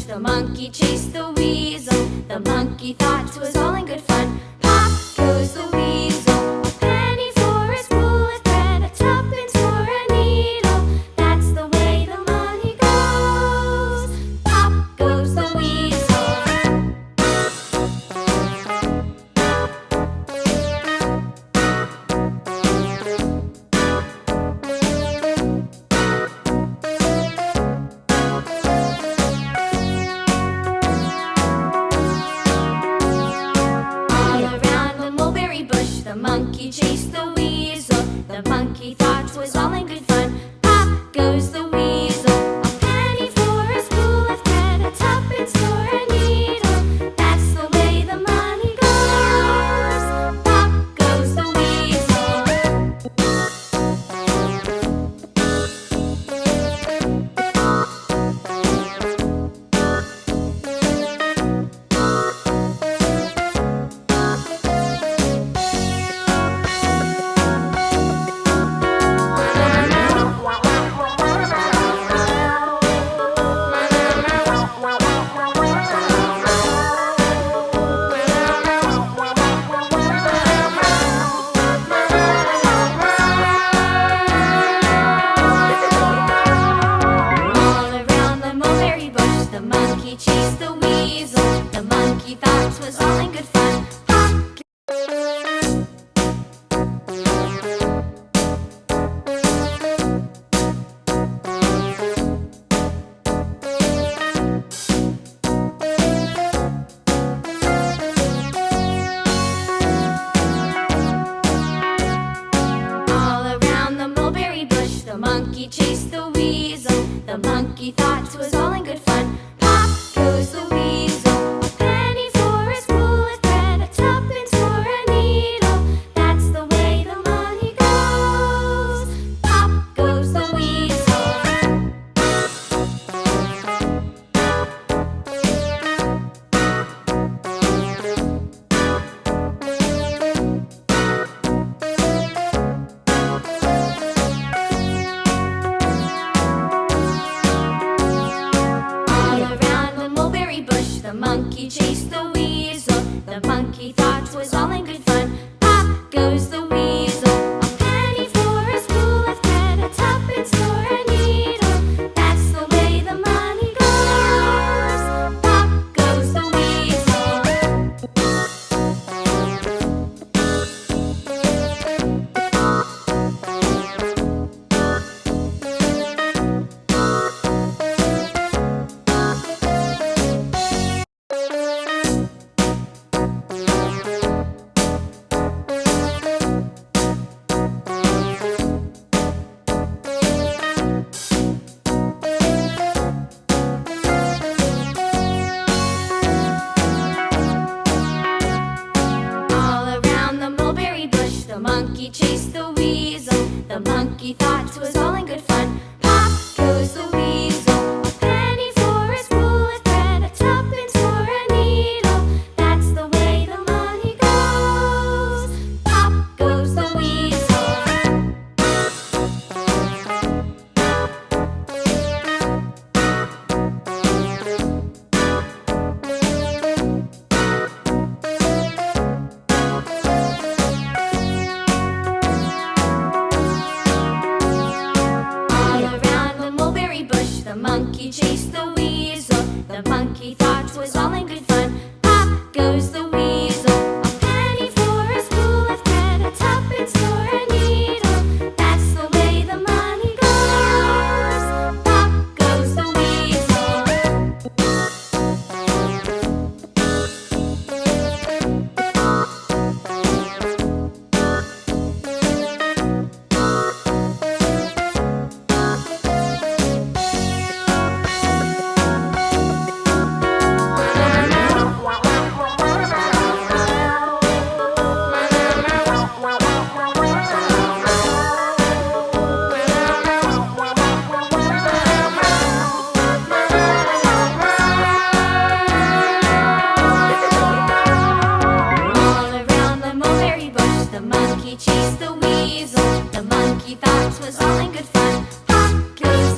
The monkey chased the weasel. The monkey thought 'twas all in good fun. Pop goes the weasel. A penny for a spool of thread, a tuppence for a needle. That's the way the money goes. Pop goes the weasel. The monkey chased the weasel. The monkey thought 'twas all in good fun. Pop goes the weasel. A penny for a spool of thread, a tuppence for a needle. That's the way the money goes. Pop goes the weasel. Chased the weasel. The monkey thought 'twas all in good fun. Pop. All around the mulberry bush, the monkey chased the weasel. The monkey thought 'twas all in good fun. Goes the weasel. A penny for a spool of thread, a tuppence for a needle. That's the way the money goes. Pop goes the weasel. The monkey chased the weasel. The monkey thought 'twas all in good fun. Pop goes the weasel. A penny for a spool of thread, a tuppence for a needle. That's the way the money goes. Pop goes the weasel. The monkey chased the weasel. The monkey thought 'twas all in good fun. Pop goes the weasel. A penny for a spool of thread, a tuppence for a needle. That's the way the money goes. Pop goes the weasel. The chased the weasel. The monkey thought 'twas all in good fun. Pop goes